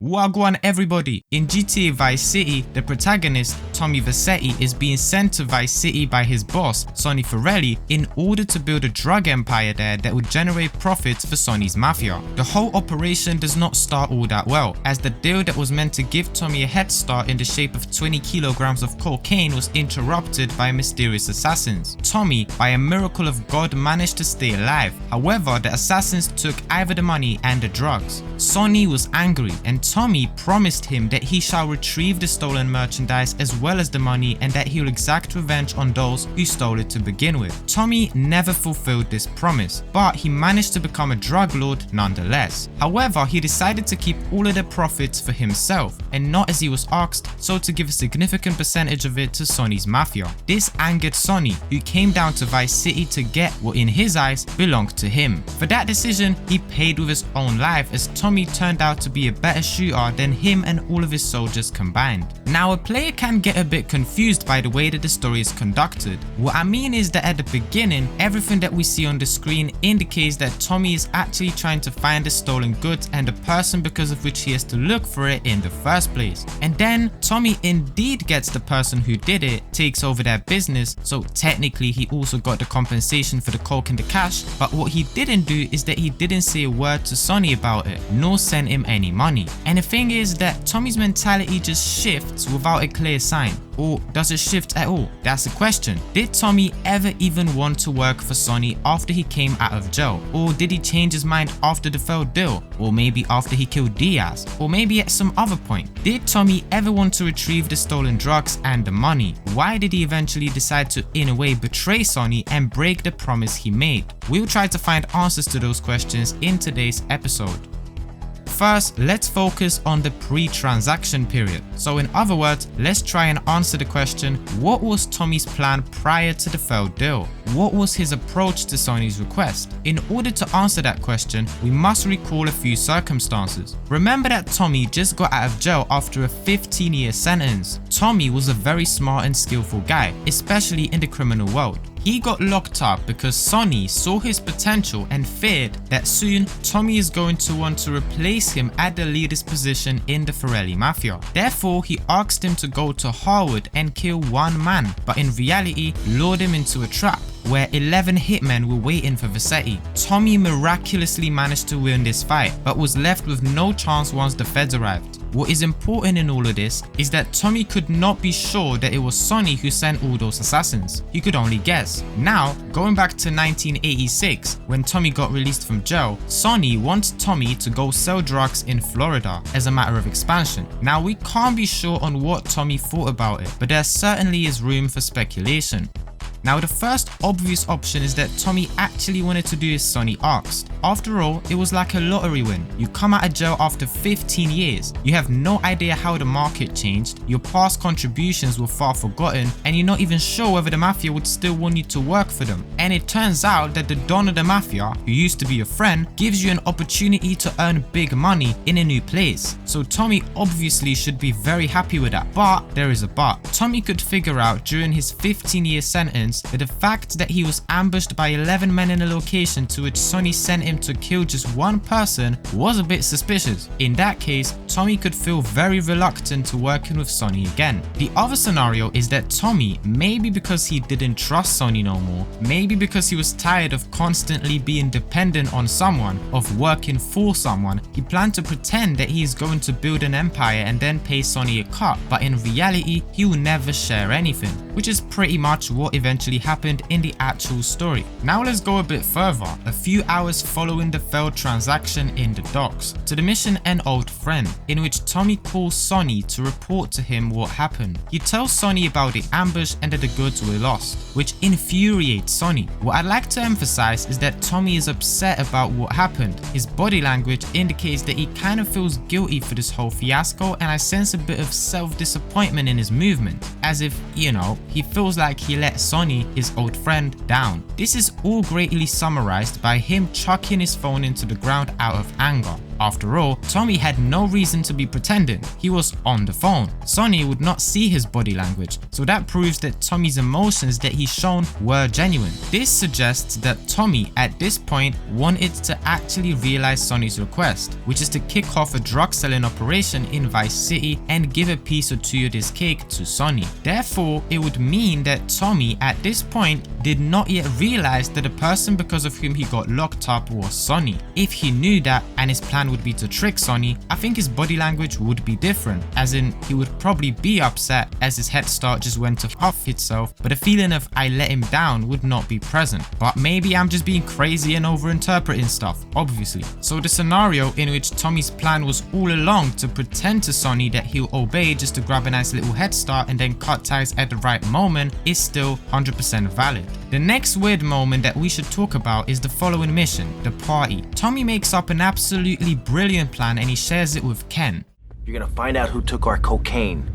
Wagwan everybody, in GTA Vice City, the protagonist, Tommy Vercetti, is being sent to Vice City by his boss, Sonny Forelli, in order to build a drug empire there that would generate profits for Sonny's Mafia. The whole operation does not start all that well, as the deal that was meant to give Tommy a head start in the shape of 20 kilograms of cocaine was interrupted by mysterious assassins. Tommy, by a miracle of God, managed to stay alive. However, the assassins took either the money and the drugs. Sonny was angry, and Tommy promised him that he shall retrieve the stolen merchandise as well as the money, and that he will exact revenge on those who stole it to begin with. Tommy never fulfilled this promise, but he managed to become a drug lord nonetheless. However, he decided to keep all of the profits for himself and not as he was asked, so to give a significant percentage of it to Sonny's Mafia. This angered Sonny, who came down to Vice City to get what in his eyes belonged to him. For that decision, he paid with his own life, as Tommy turned out to be a better shooter than him and all of his soldiers combined. Now, a player can get a bit confused by the way that the story is conducted. What I mean is that at the beginning, everything that we see on the screen indicates that Tommy is actually trying to find the stolen goods and the person because of which he has to look for it in the first place. And then Tommy indeed gets the person who did it, takes over their business, so technically he also got the compensation for the coke and the cash, but what he didn't do is that he didn't say a word to Sonny about it, nor send him any money. And the thing is that Tommy's mentality just shifts without a clear sign. Or does it shift at all? That's the question. Did Tommy ever even want to work for Sonny after he came out of jail? Or did he change his mind after the failed deal? Or maybe after he killed Diaz? Or maybe at some other point? Did Tommy ever want to retrieve the stolen drugs and the money? Why did he eventually decide to, in a way, betray Sonny and break the promise he made? We'll try to find answers to those questions in today's episode. First, let's focus on the pre-transaction period. So in other words, let's try and answer the question, what was Tommy's plan prior to the failed deal? What was his approach to Sonny's request? In order to answer that question, we must recall a few circumstances. Remember that Tommy just got out of jail after a 15-year sentence. Tommy was a very smart and skillful guy, especially in the criminal world. He got locked up because Sonny saw his potential and feared that soon Tommy is going to want to replace him at the leader's position in the Forelli Mafia. Therefore, he asked him to go to Harwood and kill one man, but in reality lured him into a trap where 11 hitmen were waiting for Vercetti. Tommy miraculously managed to win this fight, but was left with no chance once the feds arrived. What is important in all of this is that Tommy could not be sure that it was Sonny who sent all those assassins. He could only guess. Now, going back to 1986, when Tommy got released from jail, Sonny wants Tommy to go sell drugs in Florida as a matter of expansion. Now, we can't be sure on what Tommy thought about it, but there certainly is room for speculation. Now, the first obvious option is that Tommy actually wanted to do as Sonny asked. After all, it was like a lottery win. You come out of jail after 15 years, you have no idea how the market changed, your past contributions were far forgotten, and you're not even sure whether the Mafia would still want you to work for them. And it turns out that the Don of the Mafia, who used to be your friend, gives you an opportunity to earn big money in a new place. So Tommy obviously should be very happy with that. But there is a but. Tommy could figure out during his 15-year sentence that the fact that he was ambushed by 11 men in a location to which Sonny sent him to kill just one person was a bit suspicious. In that case, Tommy could feel very reluctant to working with Sonny again. The other scenario is that Tommy, maybe because he didn't trust Sonny no more, maybe because he was tired of constantly being dependent on someone, of working for someone, he planned to pretend that he is going to build an empire and then pay Sonny a cut, but in reality he will never share anything, which is pretty much what eventually happened in the actual story. Now let's go a bit further, a few hours following the failed transaction in the docks, to the mission An Old Friend, in which Tommy calls Sonny to report to him what happened. He tells Sonny about the ambush and that the goods were lost, which infuriates Sonny. What I'd like to emphasize is that Tommy is upset about what happened. His body language indicates that he kind of feels guilty for this whole fiasco, and I sense a bit of self-disappointment in his movement, as if, you know, he feels like he let Sonny, his old friend, down. This is all greatly summarized by him chucking his phone into the ground out of anger. After all, Tommy had no reason to be pretending. He was on the phone. Sonny would not see his body language, so that proves that Tommy's emotions that he's shown were genuine. This suggests that Tommy at this point wanted to actually realize Sonny's request, which is to kick off a drug selling operation in Vice City and give a piece or two of this cake to Sonny. Therefore, it would mean that Tommy at this point did not yet realize that the person because of whom he got locked up was Sonny. If he knew that and his plan would be to trick Sonny, I think his body language would be different, as in he would probably be upset as his head start just went off itself, but a feeling of I let him down would not be present. But maybe I'm just being crazy and overinterpreting stuff, obviously. So the scenario in which Tommy's plan was all along to pretend to Sonny that he'll obey just to grab a nice little head start and then cut ties at the right moment is still 100% valid. The next weird moment that we should talk about is the following mission, the party. Tommy makes up an absolutely brilliant plan and he shares it with Ken. You're gonna find out who took our cocaine,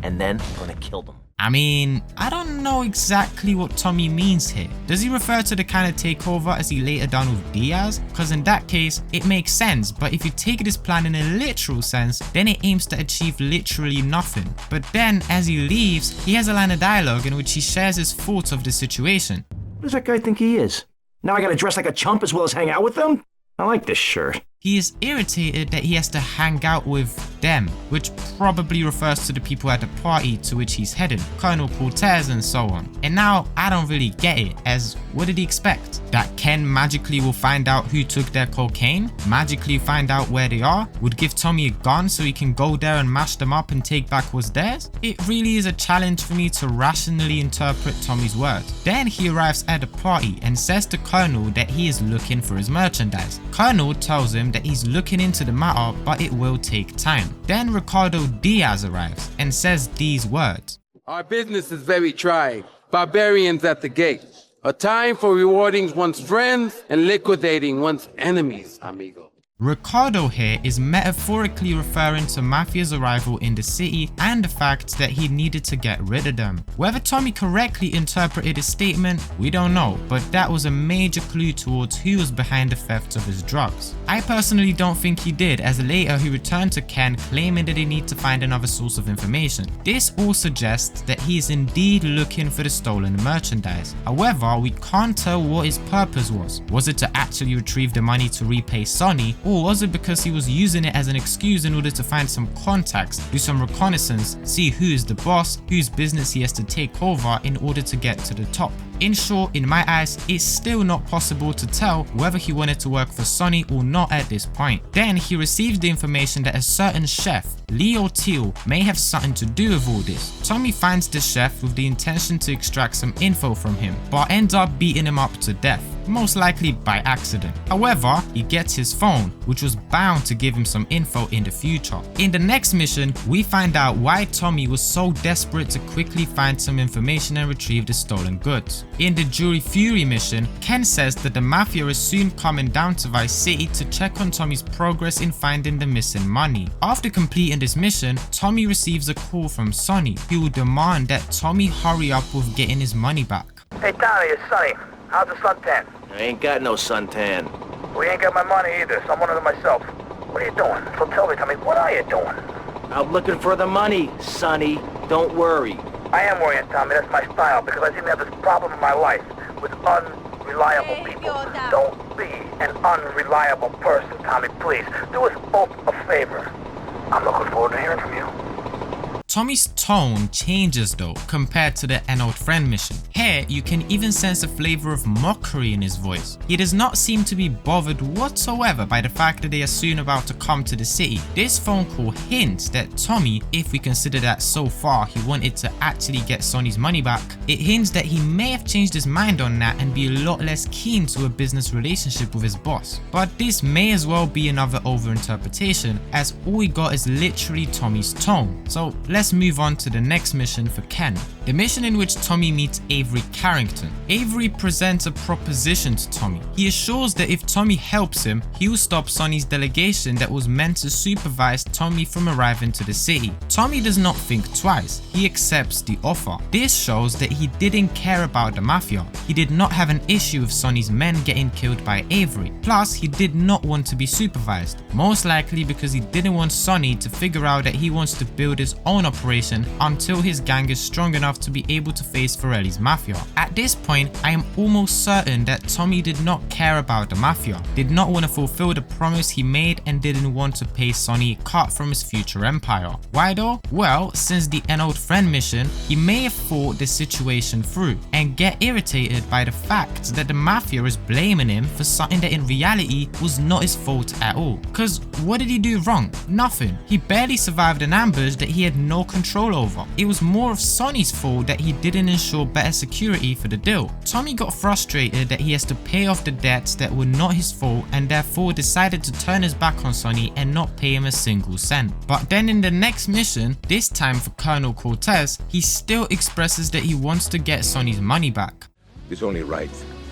and then I'm gonna kill them. I mean, I don't know exactly what Tommy means here. Does he refer to the kind of takeover as he later done with Diaz? Because in that case, it makes sense, but if you take this plan in a literal sense, then it aims to achieve literally nothing. But then, as he leaves, he has a line of dialogue in which he shares his thoughts of the situation. What does that guy think he is? Now I gotta dress like a chump as well as hang out with them? I like this shirt. He is irritated that he has to hang out with them, which probably refers to the people at the party to which he's headed, Colonel Cortez and so on. And now I don't really get it, as what did he expect? That Ken magically will find out who took their cocaine? Magically find out where they are? Would give Tommy a gun so he can go there and mash them up and take back what's theirs? It really is a challenge for me to rationally interpret Tommy's words. Then he arrives at the party and says to Colonel that he is looking for his merchandise. Colonel tells him that he's looking into the matter, but it will take time. Then Ricardo Diaz arrives and says these words. Our business is very trying. Barbarians at the gate. A time for rewarding one's friends and liquidating one's enemies, amigo. Ricardo here is metaphorically referring to Mafia's arrival in the city and the fact that he needed to get rid of them. Whether Tommy correctly interpreted his statement, we don't know, but that was a major clue towards who was behind the theft of his drugs. I personally don't think he did, as later he returned to Ken claiming that they need to find another source of information. This all suggests that he is indeed looking for the stolen merchandise. However, we can't tell what his purpose was. Was it to actually retrieve the money to repay Sonny? Or was it because he was using it as an excuse in order to find some contacts, do some reconnaissance, see who is the boss, whose business he has to take over in order to get to the top? In short, in my eyes, it's still not possible to tell whether he wanted to work for Sonny or not at this point. Then he receives the information that a certain chef, Leo Teal, may have something to do with all this. Tommy finds the chef with the intention to extract some info from him, but ends up beating him up to death, most likely by accident. However, he gets his phone, which was bound to give him some info in the future. In the next mission, we find out why Tommy was so desperate to quickly find some information and retrieve the stolen goods. In the Jury Fury mission, Ken says that the Mafia is soon coming down to Vice City to check on Tommy's progress in finding the missing money. After completing this mission, Tommy receives a call from Sonny, who will demand that Tommy hurry up with getting his money back. Hey Tommy, it's Sonny. How's the suntan? I ain't got no suntan. Well, you ain't got my money either, so I'm one of them myself. What are you doing? So tell me, Tommy, what are you doing? Out looking for the money, Sonny. Don't worry. I am worrying, Tommy. That's my style, because I seem to have this problem in my life with unreliable people. Don't be an unreliable person, Tommy, please. Do us both a favor. I'm looking forward to hearing from you. Tommy's tone changes though compared to the An Old Friend mission. Here you can even sense a flavor of mockery in his voice. He does not seem to be bothered whatsoever by the fact that they are soon about to come to the city. This phone call hints that Tommy, if we consider that so far he wanted to actually get Sonny's money back, it hints that he may have changed his mind on that and be a lot less keen to a business relationship with his boss. But this may as well be another overinterpretation, as all we got is literally Tommy's tone. So let's move on to the next mission for Ken. the mission in which Tommy meets Avery Carrington. Avery presents a proposition to Tommy. He assures that if Tommy helps him, he will stop Sonny's delegation that was meant to supervise Tommy from arriving to the city. Tommy does not think twice. He accepts the offer. This shows that he didn't care about the Mafia. He did not have an issue with Sonny's men getting killed by Avery. Plus, he did not want to be supervised, most likely because he didn't want Sonny to figure out that he wants to build his own operation until his gang is strong enough to be able to face Forelli's Mafia. At this point, I am almost certain that Tommy did not care about the Mafia, did not want to fulfill the promise he made, and didn't want to pay Sonny a cut from his future empire. Why though? Well, since the An Old Friend mission, he may have thought the situation through and get irritated by the fact that the Mafia is blaming him for something that in reality was not his fault at all. Cause what did he do wrong? Nothing. He barely survived an ambush that he had no control over. It was more of Sonny's fault that he didn't ensure better security for the deal. Tommy got frustrated that he has to pay off the debts that were not his fault and therefore decided to turn his back on Sonny and not pay him a single cent. But then in the next mission, this time for Colonel Cortez, he still expresses that he wants to get Sonny's money back. It's only right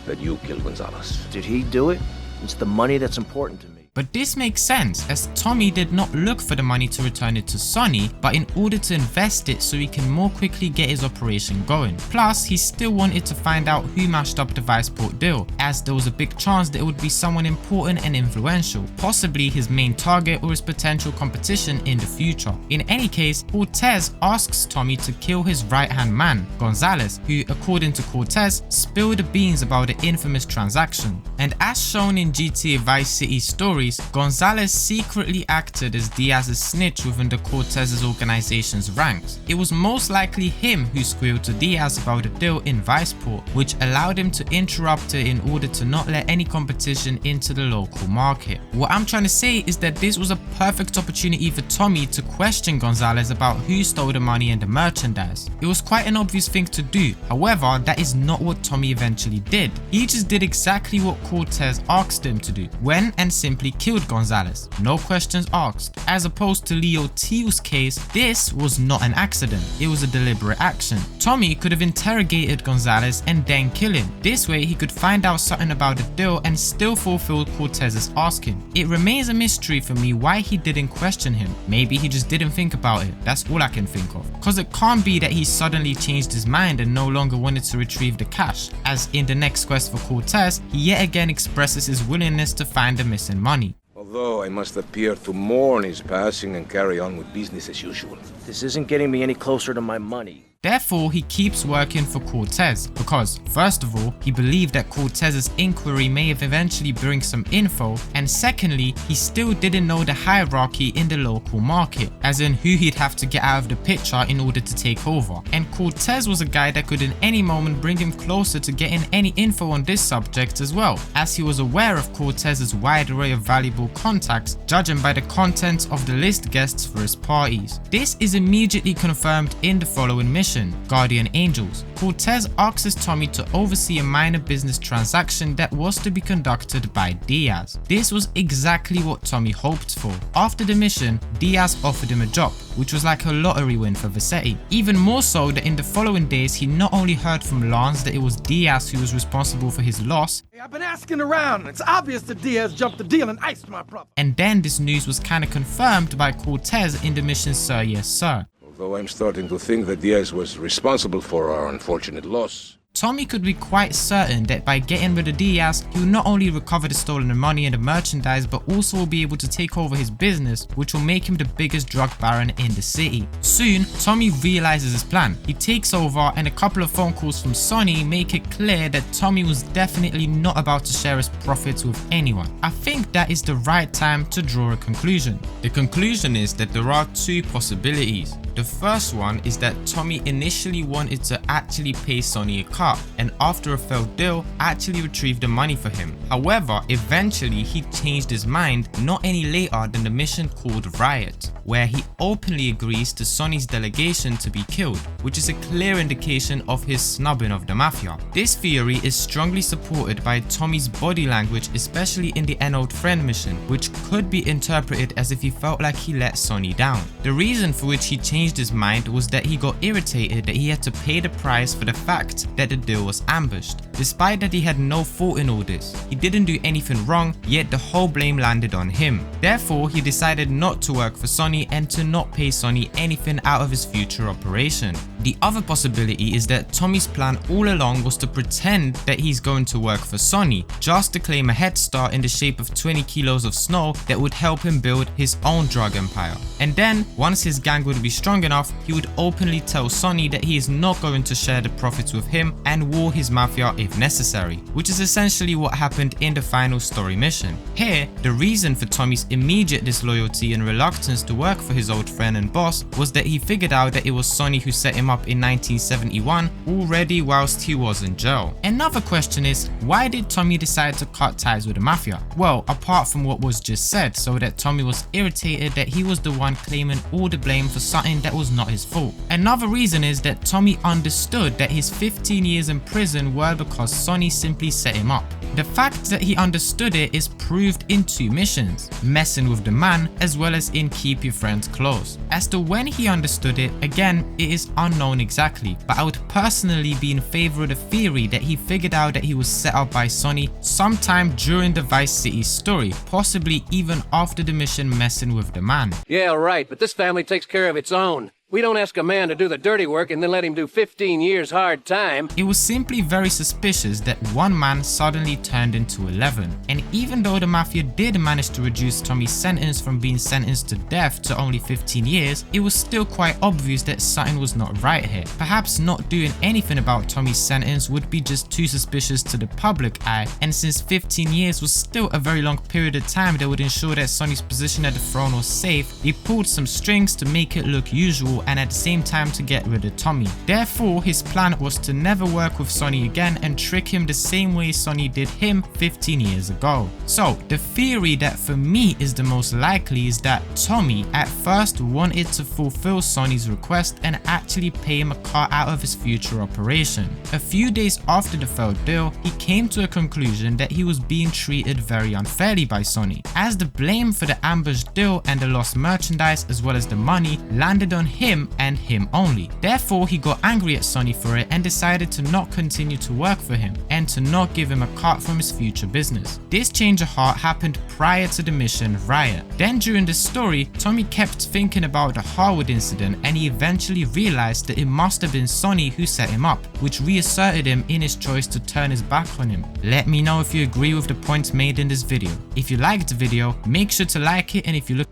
that you kill Gonzalez. Did he do it? It's the money that's important to me. But this makes sense, as Tommy did not look for the money to return it to Sonny, but in order to invest it so he can more quickly get his operation going. Plus, he still wanted to find out who mashed up the Viceport deal, as there was a big chance that it would be someone important and influential, possibly his main target or his potential competition in the future. In any case, Cortez asks Tommy to kill his right-hand man, Gonzalez, who, according to Cortez, spilled the beans about the infamous transaction. And as shown in GTA Vice City's story, Gonzalez secretly acted as Diaz's snitch within the Cortez's organization's ranks. It was most likely him who squealed to Diaz about the deal in Viceport, which allowed him to interrupt it in order to not let any competition into the local market. What I'm trying to say is that this was a perfect opportunity for Tommy to question Gonzalez about who stole the money and the merchandise. It was quite an obvious thing to do, however, that is not what Tommy eventually did. He just did exactly what Cortez asked him to do, went and simply killed Gonzalez, no questions asked. As opposed to Leo Teal's case, this was not an accident, it was a deliberate action. Tommy could have interrogated Gonzalez and then kill him. This way he could find out something about the deal and still fulfill Cortez's asking. It remains a mystery for me why he didn't question him. Maybe he just didn't think about it, that's all I can think of. Cause it can't be that he suddenly changed his mind and no longer wanted to retrieve the cash, as in the next quest for Cortez, he yet again expresses his willingness to find the missing money. Although I must appear to mourn his passing and carry on with business as usual. This isn't getting me any closer to my money. Therefore, he keeps working for Cortez because, first of all, he believed that Cortez's inquiry may have eventually bring some info, and secondly, he still didn't know the hierarchy in the local market, as in who he'd have to get out of the picture in order to take over. And Cortez was a guy that could in any moment bring him closer to getting any info on this subject as well, as he was aware of Cortez's wide array of valuable contacts, judging by the contents of the list guests for his parties. This is immediately confirmed in the following mission, Guardian Angels. Cortez asks Tommy to oversee a minor business transaction that was to be conducted by Diaz. This was exactly what Tommy hoped for. After the mission, Diaz offered him a job, which was like a lottery win for Vercetti. Even more so that in the following days he not only heard from Lance that it was Diaz who was responsible for his loss, I've been asking around. It's obvious that Diaz jumped the deal and iced my brother. and then this news was kinda confirmed by Cortez in the mission Sir Yes Sir. Although I'm starting to think that Diaz was responsible for our unfortunate loss. Tommy could be quite certain that by getting rid of Diaz, he will not only recover the stolen money and the merchandise, but also will be able to take over his business, which will make him the biggest drug baron in the city. Soon, Tommy realizes his plan. He takes over, and a couple of phone calls from Sonny make it clear that Tommy was definitely not about to share his profits with anyone. I think that is the right time to draw a conclusion. The conclusion is that there are two possibilities. The first one is that Tommy initially wanted to actually pay Sonny a cut, and after a failed deal, actually retrieve the money for him. However, eventually he changed his mind not any later than the mission called Riot, where he openly agrees to Sonny's delegation to be killed, which is a clear indication of his snubbing of the Mafia. This theory is strongly supported by Tommy's body language, especially in the An Old Friend mission, which could be interpreted as if he felt like he let Sonny down. The reason for which he changed changed his mind was that he got irritated that he had to pay the price for the fact that the deal was ambushed. Despite that he had no fault in all this, he didn't do anything wrong, yet the whole blame landed on him. Therefore, he decided not to work for Sonny and to not pay Sonny anything out of his future operation. The other possibility is that Tommy's plan all along was to pretend that he's going to work for Sonny, just to claim a head start in the shape of 20 kilos of snow that would help him build his own drug empire. And then, once his gang would be strong enough, he would openly tell Sonny that he is not going to share the profits with him and war his mafia if necessary, which is essentially what happened in the final story mission. Here, the reason for Tommy's immediate disloyalty and reluctance to work for his old friend and boss was that he figured out that it was Sonny who set him up in 1971 already whilst he was in jail. Another question is, why did Tommy decide to cut ties with the mafia? Well, apart from what was just said, so that Tommy was irritated that he was the one claiming all the blame for something that was not his fault. Another reason is that Tommy understood that his 15 years in prison were because Sonny simply set him up. The fact that he understood it is proved in 2 missions, messing with the man as well as in keep your friends close. As to when he understood it, again, it is unknown exactly, but I would personally be in favor of the theory that he figured out that he was set up by Sonny sometime during the Vice City story, possibly even after the mission messing with the man. Yeah, right, but this family takes care of its own. We don't ask a man to do the dirty work and then let him do 15 years hard time. It was simply very suspicious that one man suddenly turned into 11. And even though the Mafia did manage to reduce Tommy's sentence from being sentenced to death to only 15 years, it was still quite obvious that something was not right here. Perhaps not doing anything about Tommy's sentence would be just too suspicious to the public eye, and since 15 years was still a very long period of time that would ensure that Sonny's position at the throne was safe, they pulled some strings to make it look usual and at the same time to get rid of Tommy. Therefore, his plan was to never work with Sonny again and trick him the same way Sonny did him 15 years ago. So, the theory that for me is the most likely is that Tommy at first wanted to fulfill Sonny's request and actually pay him a cut out of his future operation. A few days after the failed deal, he came to a conclusion that he was being treated very unfairly by Sonny, as the blame for the ambush deal and the lost merchandise as well as the money landed on him and him only. Therefore, he got angry at Sonny for it and decided to not continue to work for him and to not give him a cut from his future business. This change of heart happened prior to the mission Riot. Then during the story, Tommy kept thinking about the Harwood incident and he eventually realized that it must have been Sonny who set him up, which reasserted him in his choice to turn his back on him. Let me know if you agree with the points made in this video. If you liked the video, make sure to like it, and if you look